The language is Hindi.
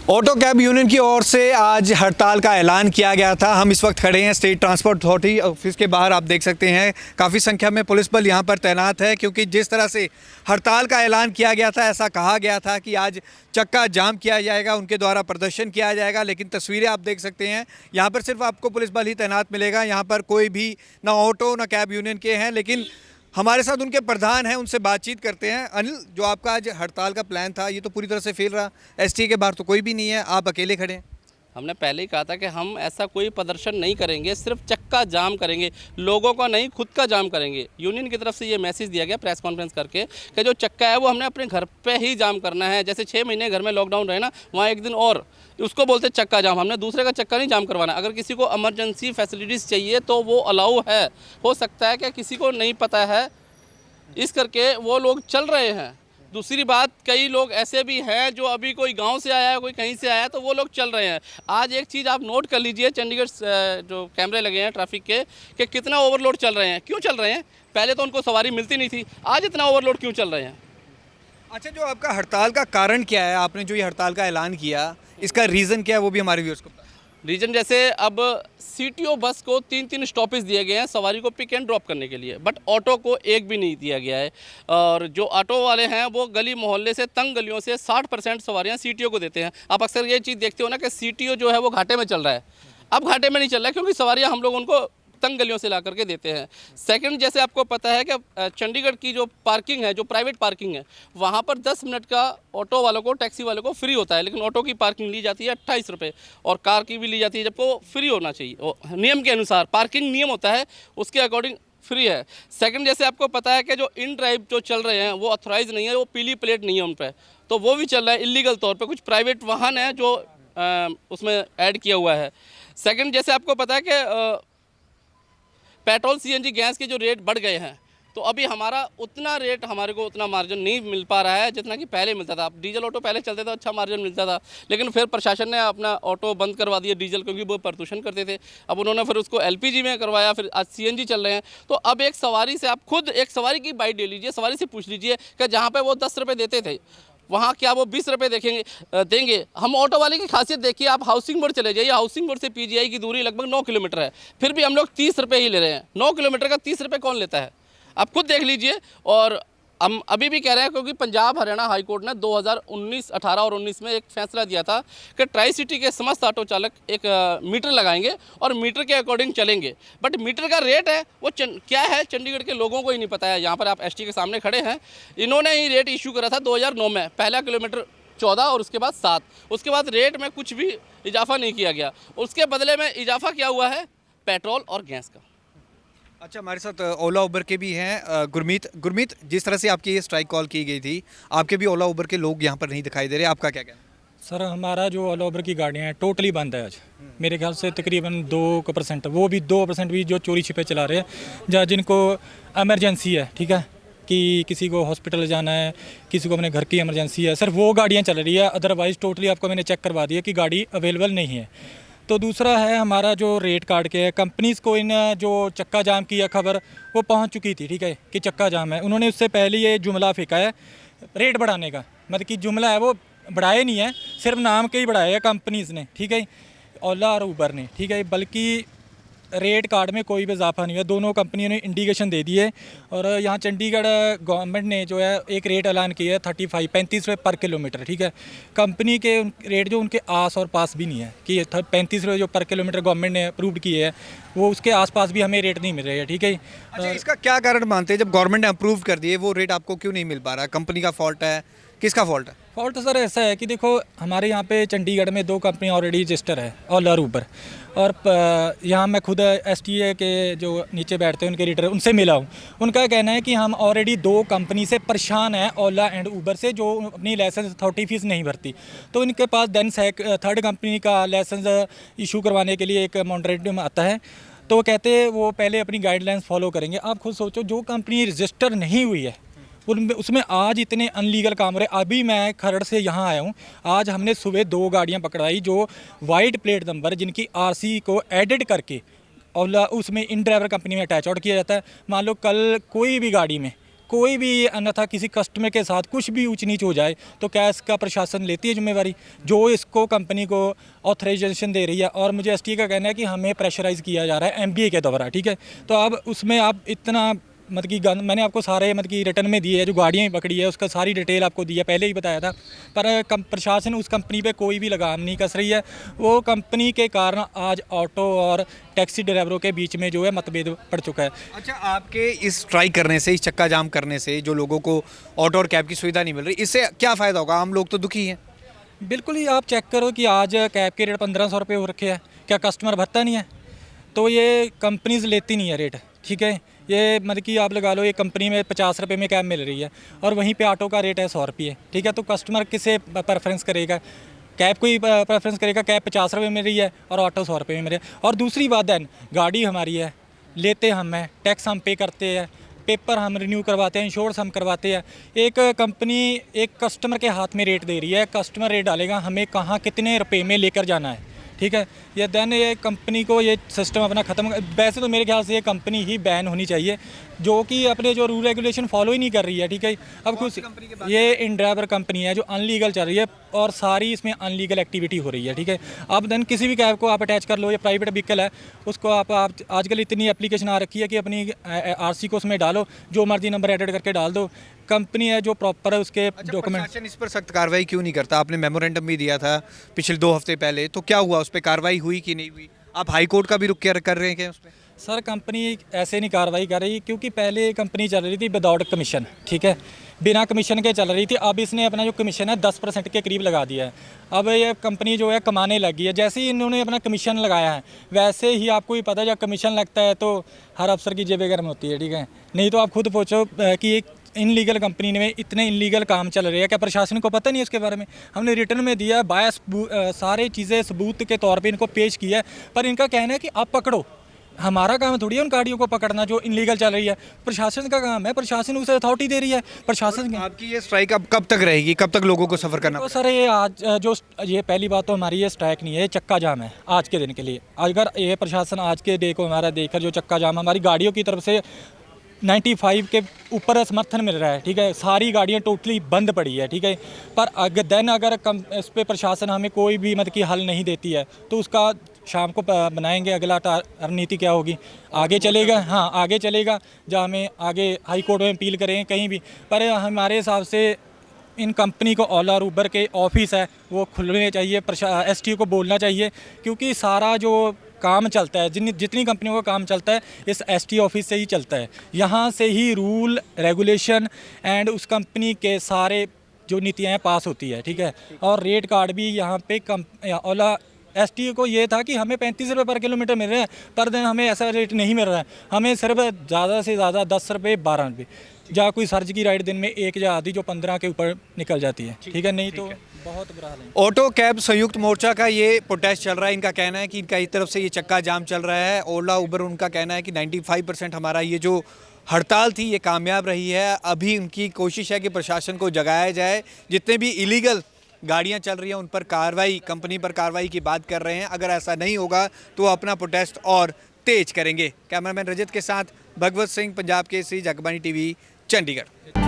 ऑटो कैब यूनियन की ओर से आज हड़ताल का ऐलान किया गया था। हम इस वक्त खड़े हैं स्टेट ट्रांसपोर्ट अथॉरिटी ऑफिस के बाहर। आप देख सकते हैं काफ़ी संख्या में पुलिस बल यहाँ पर तैनात है, क्योंकि जिस तरह से हड़ताल का ऐलान किया गया था, ऐसा कहा गया था कि आज चक्का जाम किया जाएगा, उनके द्वारा प्रदर्शन किया जाएगा। लेकिन तस्वीरें आप देख सकते हैं, यहाँ पर सिर्फ आपको पुलिस बल ही तैनात मिलेगा। यहाँ पर कोई भी ना ऑटो ना कैब यूनियन के हैं। लेकिन हमारे साथ उनके प्रधान हैं, उनसे बातचीत करते हैं। अनिल, जो आपका आज हड़ताल का प्लान था, ये तो पूरी तरह से फेल रहा। एसटी के बाहर तो कोई भी नहीं है, आप अकेले खड़े हैं। हमने पहले ही कहा था कि हम ऐसा कोई प्रदर्शन नहीं करेंगे, सिर्फ चक्का जाम करेंगे, लोगों का नहीं खुद का जाम करेंगे। यूनियन की तरफ से ये मैसेज दिया गया प्रेस कॉन्फ्रेंस करके कि जो चक्का है वो हमने अपने घर पे ही जाम करना है। जैसे 6 महीने घर में लॉकडाउन रहे ना, वहाँ एक दिन और, उसको बोलते चक्का जाम। हमने दूसरे का चक्का नहीं जाम करवाना। अगर किसी को इमरजेंसी फैसिलिटीज़ चाहिए तो वो अलाउ है। हो सकता है कि किसी को नहीं पता है, इस करके वो लोग चल रहे हैं। दूसरी बात, कई लोग ऐसे भी हैं जो अभी कोई गांव से आया है, कोई कहीं से आया है, तो वो लोग चल रहे हैं। आज एक चीज़ आप नोट कर लीजिए, चंडीगढ़ जो कैमरे लगे हैं ट्रैफिक के, कि कितना ओवरलोड चल रहे हैं। क्यों चल रहे हैं? पहले तो उनको सवारी मिलती नहीं थी, आज इतना ओवरलोड क्यों चल रहे हैं? अच्छा, जो आपका हड़ताल का कारण क्या है? आपने जो ये हड़ताल का ऐलान किया, इसका रीज़न क्या है, वो भी हमारे व्यूअर्स को बताएं। रीजन जैसे अब सीटीओ बस को 3-3 स्टॉपेज दिए गए हैं सवारी को पिक एंड ड्रॉप करने के लिए, बट ऑटो को एक भी नहीं दिया गया है। और जो ऑटो वाले हैं वो गली मोहल्ले से, तंग गलियों से 60% सवारियां सीटीओ को देते हैं। आप अक्सर ये चीज़ देखते हो ना कि सीटीओ जो है वो घाटे में चल रहा है। अब घाटे में नहीं चल रहा है, क्योंकि सवारियाँ हम लोग उनको तंग गलियों से ला करके देते हैं। सेकंड, जैसे आपको पता है कि चंडीगढ़ की जो पार्किंग है, जो प्राइवेट पार्किंग है, वहाँ पर 10 मिनट का ऑटो वालों को, टैक्सी वालों को फ्री होता है। लेकिन ऑटो की पार्किंग ली जाती है 28 रुपये, और कार की भी ली जाती है, जबकि फ्री होना चाहिए। नियम के अनुसार पार्किंग नियम होता है, उसके अकॉर्डिंग फ्री है। सेकंड, जैसे आपको पता है कि जो इन ड्राइव जो चल रहे हैं वो ऑथोराइज नहीं है, वो पीली प्लेट नहीं है उन पर, तो वो भी चल रहा है इलीगल तौर पर। कुछ प्राइवेट वाहन है जो उसमें ऐड किया हुआ है। सेकंड, जैसे आपको पता है कि पेट्रोल सीएनजी गैस के जो रेट बढ़ गए हैं, तो अभी हमारा उतना रेट, हमारे को उतना मार्जिन नहीं मिल पा रहा है जितना कि पहले मिलता था। डीजल ऑटो पहले चलते थे, अच्छा मार्जिन मिलता था, लेकिन फिर प्रशासन ने अपना ऑटो बंद करवा दिया डीजल, क्योंकि वो प्रदूषण करते थे। अब उन्होंने फिर उसको एलपीजी में करवाया, फिर आज सीएनजी चल रहे हैं। तो अब एक सवारी से, आप खुद एक सवारी की बाइट ले लीजिए, सवारी से पूछ लीजिए कि जहाँ पर वो 10 रुपये देते थे, वहाँ क्या वो 20 रुपये देंगे? हम ऑटो वाले की खासियत देखिए, आप हाउसिंग बोर्ड चले जाइए, हाउसिंग बोर्ड से पीजीआई की दूरी लगभग 9 किलोमीटर है, फिर भी हम लोग 30 रुपये ही ले रहे हैं। 9 किलोमीटर का 30 रुपये कौन लेता है? आप खुद देख लीजिए। और हम अभी भी कह रहे हैं, क्योंकि पंजाब हरियाणा हाई कोर्ट ने 2019, 18 और 19 में एक फैसला दिया था कि ट्राई सिटी के समस्त ऑटो चालक एक मीटर लगाएंगे और मीटर के अकॉर्डिंग चलेंगे। बट मीटर का रेट है वो क्या है, चंडीगढ़ के लोगों को ही नहीं पता है। यहाँ पर आप एसटी के सामने खड़े हैं, इन्होंने ही रेट इशू करा था 2009 में, पहला किलोमीटर 14 और उसके बाद 7। उसके बाद रेट में कुछ भी इजाफा नहीं किया गया। उसके बदले में इजाफा क्या हुआ है? पेट्रोल और गैस का। अच्छा, हमारे साथ ओला उबर के भी हैं गुरमीत, जिस तरह से आपकी ये स्ट्राइक कॉल की गई थी, आपके भी ओला उबर के लोग यहाँ पर नहीं दिखाई दे रहे, आपका क्या कहना है? सर, हमारा जो ओला उबर की गाड़ियाँ हैं टोटली बंद है आज। मेरे ख्याल से तकरीबन 2%, वो भी 2% भी जो चोरी छिपे चला रहे हैं, जहाँ जिनको इमरजेंसी है, ठीक है, कि किसी को हॉस्पिटल जाना है, किसी को अपने घर की इमरजेंसी है, सिर्फ वो गाड़ियाँ चल रही है। अदरवाइज़ टोटली आपको मैंने चेक करवा दिया कि गाड़ी अवेलेबल नहीं है। तो दूसरा है हमारा जो रेट काट के है, कंपनीज़ को इन जो चक्का जाम की है खबर वो पहुंच चुकी थी, ठीक है, कि चक्का जाम है। उन्होंने उससे पहले ये जुमला फेंका है रेट बढ़ाने का, मतलब कि जुमला है वो बढ़ाए नहीं है, सिर्फ नाम के ही बढ़ाए है कंपनीज़ ने, ठीक है, ओला और उबर ने, ठीक है, बल्कि रेट कार्ड में कोई भी इजाफा नहीं है। दोनों कंपनियों ने इंडिकेशन दे दी है। और यहाँ चंडीगढ़ गवर्नमेंट ने जो है एक रेट ऐलान किया है 35 रुपये पर किलोमीटर, ठीक है। कंपनी के रेट जो उनके आस और पास भी नहीं है कि 35 रुपये जो पर किलोमीटर गवर्नमेंट ने अप्रूव किए है, वो उसके आसपास भी हमें रेट नहीं मिल रहे हैं, ठीक है। अच्छा, इसका क्या कारण मानते हैं? जब गवर्नमेंट ने अप्रूव कर दिए, वो रेट आपको क्यों नहीं मिल पा रहा? कंपनी का फॉल्ट है, किसका फॉल्ट है? फॉल्ट सर ऐसा है कि देखो, हमारे यहाँ पे चंडीगढ़ में 2 कंपनी ऑलरेडी रजिस्टर है, ओला और उबर। और यहाँ मैं खुद एसटीए के जो नीचे बैठते हैं उनके रीडर, उनसे मिला हूँ। उनका कहना है कि हम ऑलरेडी 2 कंपनी से परेशान हैं, ओला एंड उबर से, जो अपनी लाइसेंस अथॉरिटी फीस नहीं भरती। तो इनके पास देन थर्ड कंपनी का लाइसेंस इशू करवाने के लिए एक मोरेटोरियम आता है। तो वो कहते हैं वो पहले अपनी गाइडलाइंस फॉलो करेंगे। आप खुद सोचो, जो कंपनी रजिस्टर नहीं हुई है उसमें आज इतने अनलीगल काम हो रहे। अभी मैं खरड़ से यहाँ आया हूँ, आज हमने सुबह 2 गाड़ियाँ पकड़ाई जो वाइट प्लेट नंबर, जिनकी आरसी को एडिट करके ओला उसमें इन ड्राइवर कंपनी में अटैच आउट किया जाता है। मान लो कल कोई भी गाड़ी में कोई भी अन्यथा किसी कस्टमर के साथ कुछ भी ऊंच नीच हो जाए तो क्या इसका प्रशासन लेती है जिम्मेवारी? जो इसको कंपनी को ऑथराइजेशन दे रही है, और मुझे एसटी का कहना है कि हमें प्रेशराइज़ किया जा रहा है एमबीए के द्वारा, ठीक है। तो अब उसमें आप इतना मतलब कि मैंने आपको सारे मतलब कि रिटर्न में दिए है, जो गाड़ियाँ पकड़ी है उसका सारी डिटेल आपको दी है, पहले ही बताया था। पर प्रशासन उस कंपनी पे कोई भी लगाम नहीं कस रही है। वो कंपनी के कारण आज ऑटो और टैक्सी ड्राइवरों के बीच में जो है मतभेद पड़ चुका है। अच्छा, आपके इस स्ट्राइक करने से, इस चक्का जाम करने से जो लोगों को ऑटो और कैब की सुविधा नहीं मिल रही, इससे क्या फ़ायदा होगा? आम लोग तो दुखी हैं। बिल्कुल ही आप चेक करो कि आज कैब के रेट 1500 रुपये हो रखे हैं, क्या कस्टमर भरता नहीं है? तो ये कंपनीज लेती नहीं है रेट, ठीक है। ये मतलब कि आप लगा लो ये कंपनी में 50 रुपये में कैब मिल रही है और वहीं पे ऑटो का रेट है 100 रुपये, ठीक है। तो कस्टमर किसे प्रेफरेंस करेगा? कैब को ही प्रेफरेंस करेगा। कैब 50 रुपये में मिल रही है और ऑटो 100 रुपये में मिल रही है। और दूसरी बात है, गाड़ी हमारी है, लेते हम हैं, टैक्स हम पे करते हैं, पेपर हम रिन्यू करवाते हैं, इंश्योरेंस हम करवाते हैं। एक कंपनी एक कस्टमर के हाथ में रेट दे रही है, कस्टमर रेट डालेगा, हमें कहाँ कितने रुपए में लेकर जाना है, ठीक है। ये देन ये कंपनी को ये सिस्टम अपना ख़त्म, वैसे तो मेरे ख्याल से ये कंपनी ही बैन होनी चाहिए, जो कि अपने जो रूल रेगुलेशन फॉलो ही नहीं कर रही है, ठीक है। अब कुछ ये इन ड्राइवर कंपनी है जो अनलीगल चल रही है और सारी इसमें अनलीगल एक्टिविटी हो रही है, ठीक है। अब देन किसी भी कैब को आप अटैच कर लो, या प्राइवेट व्हीकल है उसको आप आजकल इतनी एप्लीकेशन आ रखी है कि अपनी आरसी को उसमें डालो, जो मर्जी नंबर एडिट करके डाल दो, कंपनी है जो प्रॉपर है उसके डॉक्यूमेंट। प्रशासन इस पर सख्त कार्रवाई क्यों नहीं करता? आपने मेमोरेंडम भी दिया था पिछले 2 हफ्ते पहले, तो क्या हुआ? उस पर कार्रवाई हुई कि नहीं हुई? आप हाई कोर्ट का भी रुख कर रहे हैं क्या उस पर? सर कंपनी ऐसे नहीं कार्रवाई कर रही, क्योंकि पहले कंपनी चल रही थी विदाउट कमीशन, ठीक है, बिना कमीशन के चल रही थी। अब इसने अपना जो कमीशन है 10% के करीब लगा दिया है। अब ये कंपनी जो है कमाने लगी है। जैसे ही इन्होंने अपना कमीशन लगाया है, वैसे ही आपको भी पता है जब कमीशन लगता है तो हर अफसर की जेबें गर्म होती है, ठीक है। नहीं तो आप खुद पूछो कि एक इनलीगल कंपनी में इतने इनलीगल काम चल रहे हैं, क्या प्रशासन को पता नहीं है इसके बारे में? हमने रिटर्न में दिया, बायस सारे चीज़ें सबूत के तौर पे इनको पेश किया है, पर इनका कहना है कि आप पकड़ो। हमारा काम थोड़ी है उन गाड़ियों को पकड़ना जो इनलीगल चल रही है, प्रशासन का काम है, प्रशासन उसे अथॉरिटी दे रही है, प्रशासन। आपकी ये स्ट्राइक अब कब तक रहेगी? कब तक लोगों को सफ़र करना? तो सर ये आज जो ये पहली बात तो हमारी ये स्ट्राइक नहीं है, ये चक्का जाम है आज के दिन के लिए। अगर ये प्रशासन आज के डे को हमारा देखकर जो चक्का जाम हमारी गाड़ियों की तरफ से 95 के ऊपर समर्थन मिल रहा है, ठीक है, सारी गाड़ियाँ टोटली बंद पड़ी है, ठीक है। पर अगर इस पर प्रशासन हमें कोई भी मतलब कि हल नहीं देती है तो उसका शाम को बनाएंगे अगला रणनीति क्या होगी, आगे चलेगा। हाँ आगे चलेगा, जहाँ हमें आगे हाई कोर्ट में अपील करें कहीं भी। पर हमारे हिसाब से इन कंपनी को ओला और उबर के ऑफिस है वो खुलने चाहिए, एसटीओ को बोलना चाहिए, क्योंकि सारा जो काम चलता है, जितनी कंपनियों का काम चलता है इस एसटी ऑफिस से ही चलता है। यहाँ से ही रूल रेगुलेशन एंड उस कंपनी के सारे जो नीतियाँ हैं पास होती है, ठीक है। और रेट कार्ड भी यहाँ पे ओला एसटी को ये था कि हमें 35 रुपये पर किलोमीटर मिल रहे हैं, पर दिन हमें ऐसा रेट नहीं मिल रहा है। हमें सिर्फ ज़्यादा से ज़्यादा 10 रुपये 12 रुपये, जहाँ कोई सर्च की राइड दिन में एक या आधी जो 15 के ऊपर निकल जाती है, ठीक है। नहीं तो बहुत बुरा हाल है। ऑटो कैब संयुक्त मोर्चा का ये प्रोटेस्ट चल रहा है। इनका कहना है कि इनका एक तरफ से ये चक्का जाम चल रहा है। ओला उबर उनका कहना है कि 95% हमारा ये जो हड़ताल थी ये कामयाब रही है। अभी उनकी कोशिश है कि प्रशासन को जगाया जाए, जितने भी इलीगल गाड़ियां चल रही हैं उन पर कार्रवाई, कंपनी पर कार्रवाई की बात कर रहे हैं। अगर ऐसा नहीं होगा तो अपना प्रोटेस्ट और तेज करेंगे। कैमरामैन रजत के साथ भगवत सिंह, पंजाब केसरी, जगबानी टीवी, चंडीगढ़।